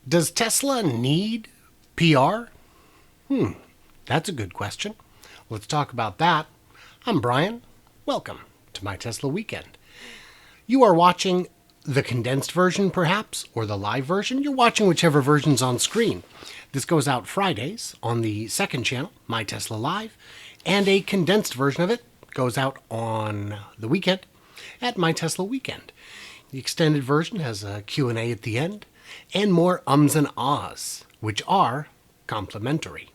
Does Tesla need PR? That's a good question. Let's talk about that. I'm Brian. Welcome to my Tesla Weekend. You are watching the condensed version, perhaps, or the live version. You're watching whichever version's on screen. This goes out Fridays on the second channel, My Tesla Live, and a condensed version of it goes out on the weekend at My Tesla Weekend. The extended version has a Q&A at the end and more ums and ahs, which are complimentary.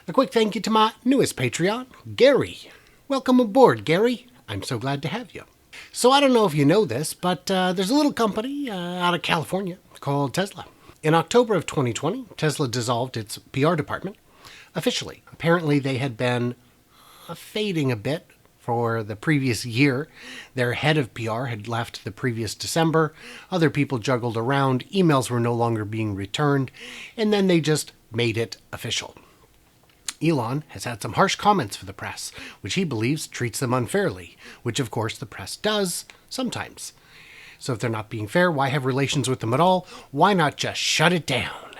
A quick thank you to my newest Patreon, Gary. Welcome aboard, Gary. I'm so glad to have you. So I don't know if you know this, but there's a little company out of California called Tesla. In October of 2020, Tesla dissolved its PR department officially. Apparently they had been fading a bit for the previous year. Their head of PR had left the previous December. Other people juggled around. Emails were no longer being returned. And then they just made it official. Elon has had some harsh comments for the press, which he believes treats them unfairly, which of course the press does sometimes. So if they're not being fair, why have relations with them at all? Why not just shut it down?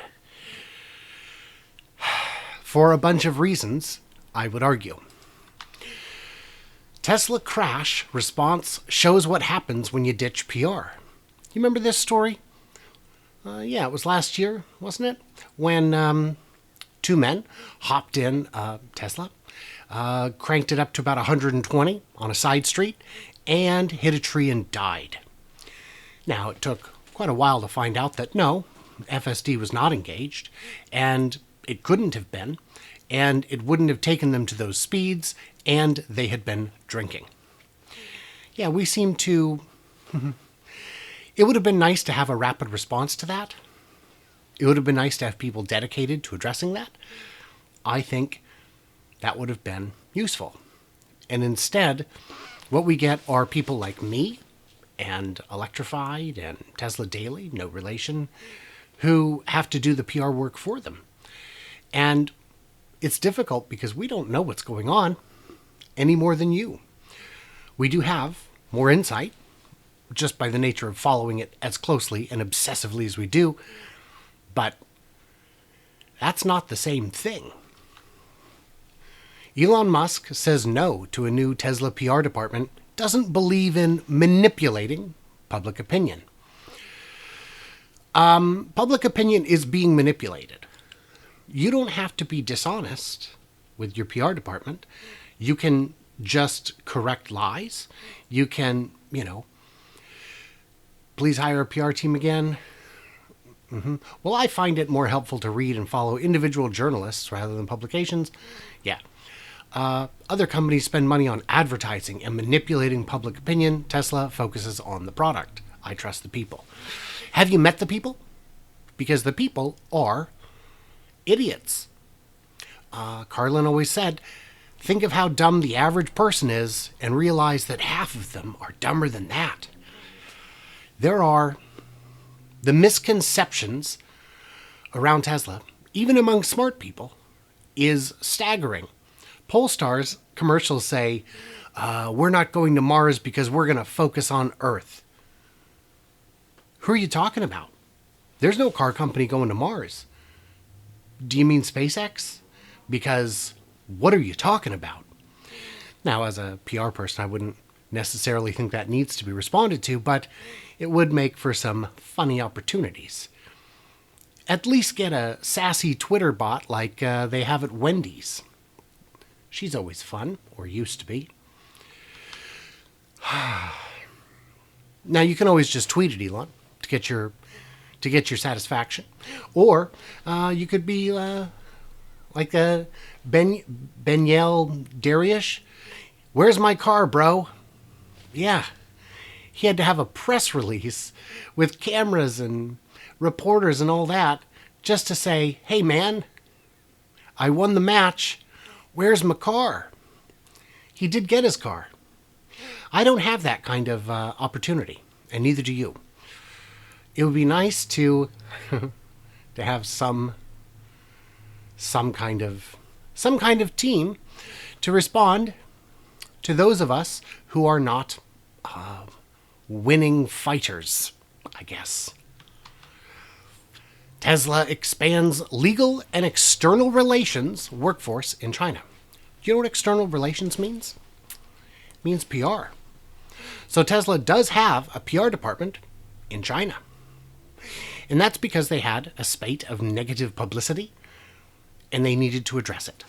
For a bunch of reasons, I would argue. Tesla crash response shows what happens when you ditch PR. You remember this story? Yeah, it was last year, wasn't it? When two men hopped in Tesla, cranked it up to about 120 on a side street, and hit a tree and died. Now, it took quite a while to find out that no, FSD was not engaged, and it couldn't have been, and it wouldn't have taken them to those speeds, and they had been drinking. Yeah, we seem to... It would have been nice to have a rapid response to that. It would have been nice to have people dedicated to addressing that. I think that would have been useful. And instead, what we get are people like me and Electrified and Tesla Daily, no relation, who have to do the PR work for them. And it's difficult because we don't know what's going on any more than you. We do have more insight just by the nature of following it as closely and obsessively as we do, but that's not the same thing. Elon Musk says no to a new Tesla PR department, doesn't believe in manipulating public opinion. Public opinion is being manipulated. You don't have to be dishonest with your PR department. You can just correct lies. You can, please hire a PR team again. Well, I find it more helpful to read and follow individual journalists rather than publications. Yeah. Other companies spend money on advertising and manipulating public opinion. Tesla focuses on the product. I trust the people. Have you met the people? Because the people are idiots. Carlin always said, think of how dumb the average person is and realize that half of them are dumber than that. There are the misconceptions around Tesla, even among smart people, is staggering. Polestar's commercials say, we're not going to Mars because we're going to focus on Earth. Who are you talking about? There's no car company going to Mars. Do you mean SpaceX? Because what are you talking about? Now, as a PR person, I wouldn't necessarily think that needs to be responded to, but it would make for some funny opportunities. At least get a sassy Twitter bot like they have at Wendy's. She's always fun, or used to be. Now, you can always just tweet at Elon to get your satisfaction. Or you could be like Benyel Dariush. Where's my car, bro? Yeah. He had to have a press release with cameras and reporters and all that just to say, hey, man, I won the match. Where's my car? He did get his car. I don't have that kind of opportunity, and neither do you. It would be nice to have some kind of team to respond to those of us who are not winning fighters, I guess. Tesla expands legal and external relations workforce in China. Do you know what external relations means? It means PR. So Tesla does have a PR department in China. And that's because they had a spate of negative publicity and they needed to address it.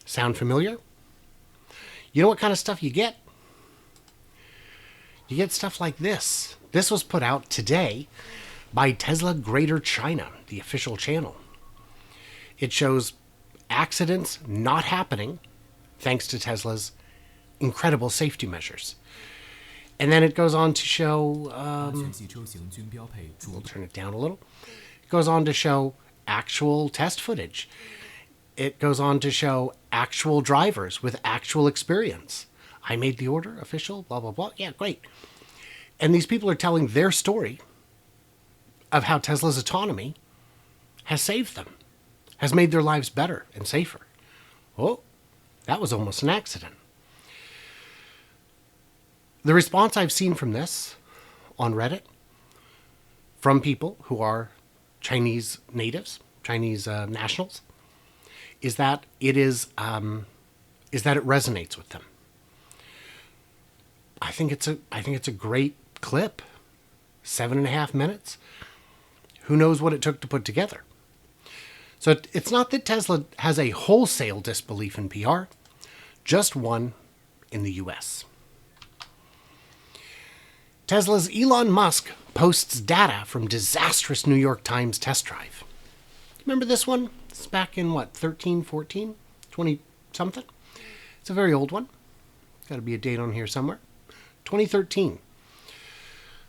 Sound familiar? You know what kind of stuff you get? You get stuff like this. This was put out today by Tesla Greater China, the official channel. It shows accidents not happening thanks to Tesla's incredible safety measures. And then it goes on to show, we'll turn it down a little. It goes on to show actual test footage. It goes on to show actual drivers with actual experience. I made the order, official, blah, blah, blah. Yeah, great. And these people are telling their story of how Tesla's autonomy has saved them, has made their lives better and safer. Oh, that was almost an accident. The response I've seen from this on Reddit from people who are Chinese natives, Chinese nationals, is that it resonates with them. I think it's a great clip. 7.5 minutes. Who knows what it took to put together? So it's not that Tesla has a wholesale disbelief in PR, just one in the US. Tesla's Elon Musk posts data from disastrous New York Times test drive. Remember this one? It's back in what, 13, 14, 20 something? It's a very old one. Got to be a date on here somewhere. 2013.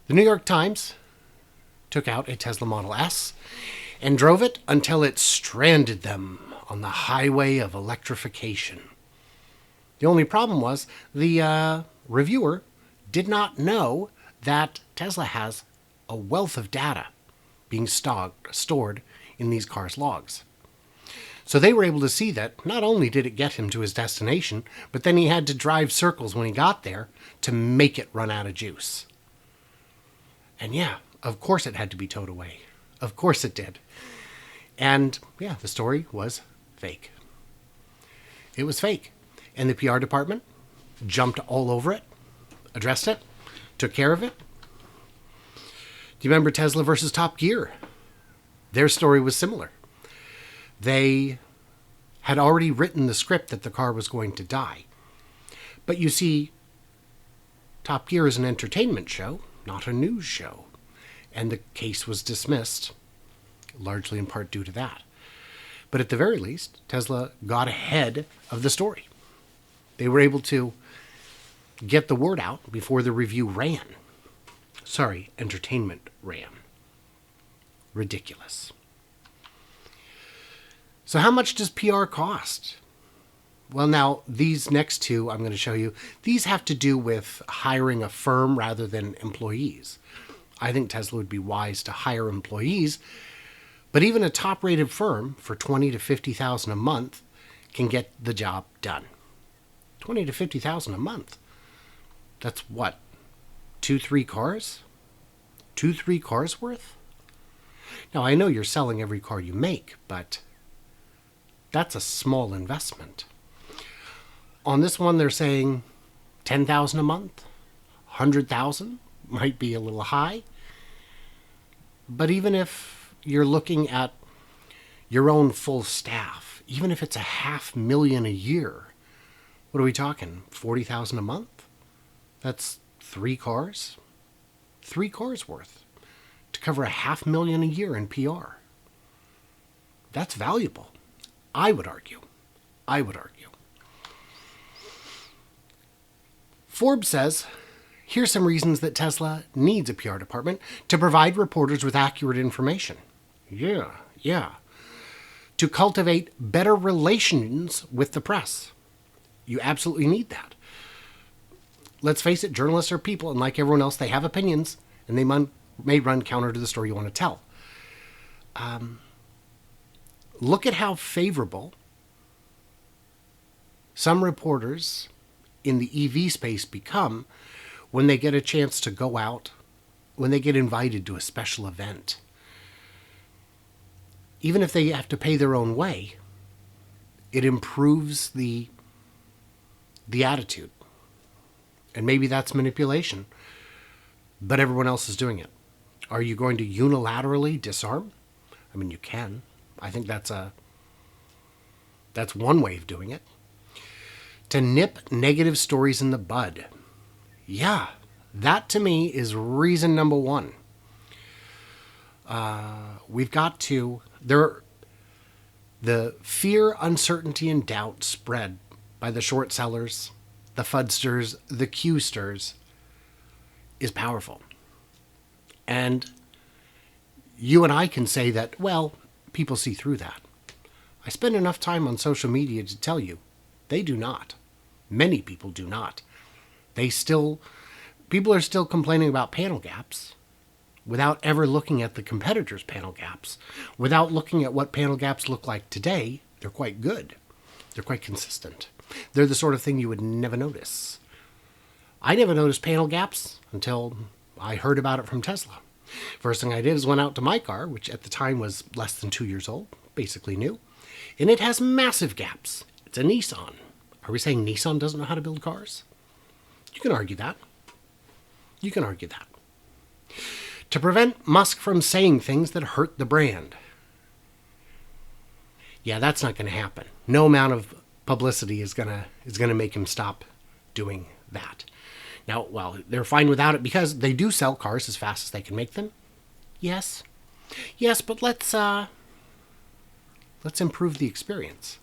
The New York Times took out a Tesla Model S and drove it until it stranded them on the highway of electrification. The only problem was the reviewer did not know that Tesla has a wealth of data being stored in these cars' logs. So they were able to see that not only did it get him to his destination, but then he had to drive circles when he got there to make it run out of juice. And yeah, of course it had to be towed away. Of course it did. And yeah, the story was fake. It was fake. And the PR department jumped all over it, addressed it, took care of it. Do you remember Tesla versus Top Gear? Their story was similar. They had already written the script that the car was going to die. But you see, Top Gear is an entertainment show, not a news show. And the case was dismissed, largely in part due to that. But at the very least, Tesla got ahead of the story. They were able to get the word out before the review ran. Sorry, entertainment ran. Ridiculous. So how much does PR cost? Well, now, these next two I'm going to show you, these have to do with hiring a firm rather than employees. I think Tesla would be wise to hire employees, but even a top-rated firm for $20,000 to $50,000 a month can get the job done. $20,000 to $50,000 a month. That's what? 2-3 cars? 2-3 cars worth? Now, I know you're selling every car you make, but that's a small investment. On this one, they're saying $10,000 a month, $100,000 might be a little high. But even if you're looking at your own full staff, even if it's $500,000 a year, what are we talking? $40,000 a month? That's 3 cars? 3 cars worth to cover $500,000 a year in PR. That's valuable. I would argue. Forbes says, here's some reasons that Tesla needs a PR department to provide reporters with accurate information. Yeah. To cultivate better relations with the press. You absolutely need that. Let's face it, journalists are people, and like everyone else, they have opinions, and they may run counter to the story you want to tell. Look at how favorable some reporters in the EV space become when they get a chance to go out, when they get invited to a special event. even if they have to pay their own way, it improves the attitude. And maybe that's manipulation, but everyone else is doing it. Are you going to unilaterally disarm? I mean, you can. I think that's one way of doing it. To nip negative stories in the bud. Yeah, that to me is reason number one. We've got to... The fear, uncertainty, and doubt spread by the short sellers, the fudsters, the Q-sters is powerful. And you and I can say that, well, people see through that. I spend enough time on social media to tell you, they do not. Many people do not. People are still complaining about panel gaps without ever looking at the competitors' panel gaps. Without looking at what panel gaps look like today, they're quite good. They're quite consistent. They're the sort of thing you would never notice. I never noticed panel gaps until I heard about it from Tesla. First thing I did is went out to my car, which at the time was less than 2 years old, basically new, and it has massive gaps. It's a Nissan. Are we saying Nissan doesn't know how to build cars? You can argue that. You can argue that. To prevent Musk from saying things that hurt the brand. Yeah, that's not going to happen. No amount of publicity is going to make him stop doing that. Now, well, they're fine without it because they do sell cars as fast as they can make them. Yes. Yes, but let's improve the experience.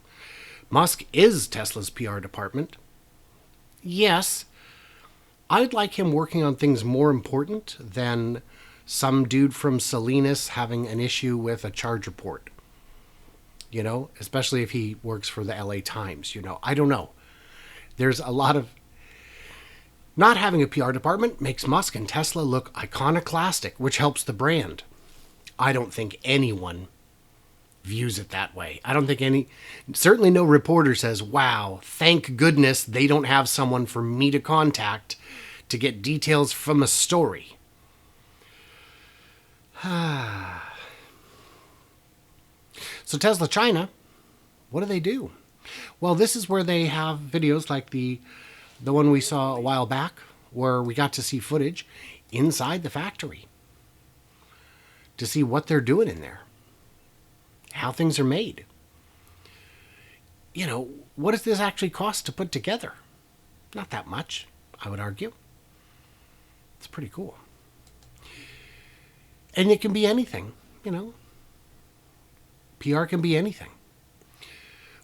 Musk is Tesla's PR department. Yes. I'd like him working on things more important than some dude from Salinas having an issue with a charger port. You know, especially if he works for the LA Times, you know. I don't know. There's a lot of... Not having a PR department makes Musk and Tesla look iconoclastic, which helps the brand. I don't think anyone views it that way. I don't think certainly no reporter says, wow, thank goodness they don't have someone for me to contact to get details from a story. So Tesla China, what do? Well, this is where they have videos like the one we saw a while back, where we got to see footage inside the factory to see what they're doing in there, how things are made. You know, what does this actually cost to put together? Not that much, I would argue. It's pretty cool. And it can be anything, you know. PR can be anything.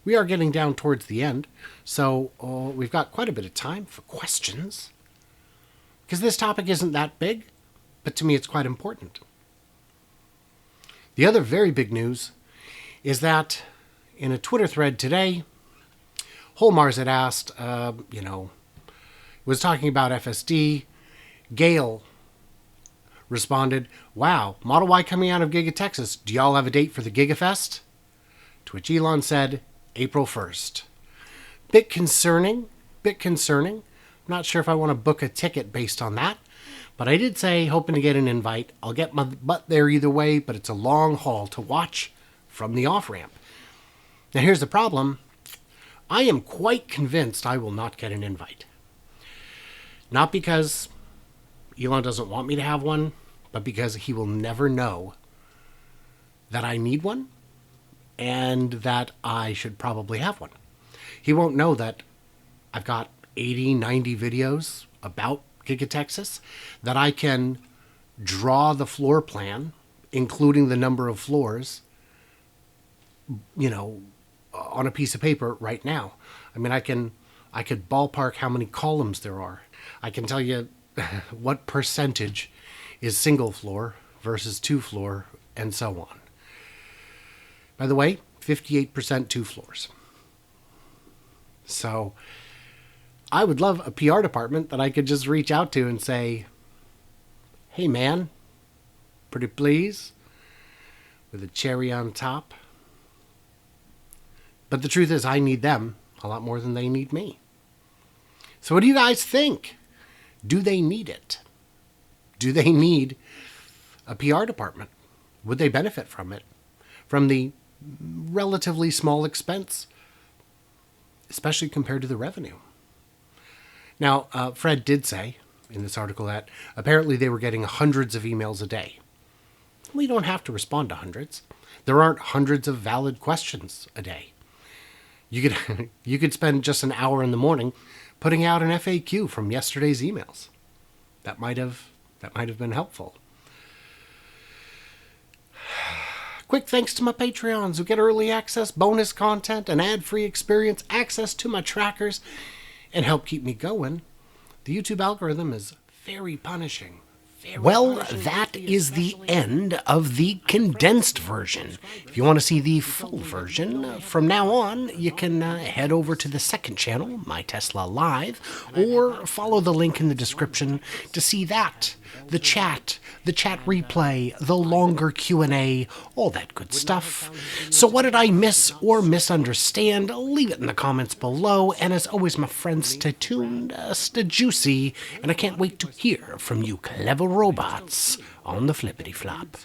We are getting down towards the end, so we've got quite a bit of time for questions. Because this topic isn't that big, but to me it's quite important. The other very big news is that in a Twitter thread today, Holmars had asked, was talking about FSD. Gail responded, wow, Model Y coming out of Giga Texas. Do y'all have a date for the GigaFest? To which Elon said, April 1st. Bit concerning. I'm not sure if I want to book a ticket based on that. But I did say, hoping to get an invite. I'll get my butt there either way, but it's a long haul to watch from the off-ramp. Now here's the problem. I am quite convinced I will not get an invite. Not because Elon doesn't want me to have one, but because he will never know that I need one and that I should probably have one. He won't know that I've got 80, 90 videos about Giga Texas, that I can draw the floor plan, including the number of floors, you know, on a piece of paper right now. I mean, I could ballpark how many columns there are. I can tell you what percentage is single floor versus two floor, and so on. By the way, 58% two floors. So I would love a PR department that I could just reach out to and say, hey man, pretty please, with a cherry on top. But the truth is I need them a lot more than they need me. So what do you guys think? Do they need it? Do they need a PR department? Would they benefit from it? from the relatively small expense, especially compared to the revenue. Now, Fred did say in this article that apparently they were getting hundreds of emails a day. We don't have to respond to hundreds. There aren't hundreds of valid questions a day. You could spend just an hour in the morning putting out an FAQ from yesterday's emails. That might have been helpful. Quick thanks to my Patreons who get early access, bonus content, an ad-free experience, access to my trackers, and help keep me going. The YouTube algorithm is very punishing. Well, that is the end of the condensed version. If you want to see the full version, from now on, you can head over to the second channel, My Tesla Live, or follow the link in the description to see that, the chat replay, the longer Q&A, all that good stuff. So what did I miss or misunderstand? Leave it in the comments below, and as always, my friends, stay tuned, stay juicy, and I can't wait to hear from you clever robots on the flippity flop.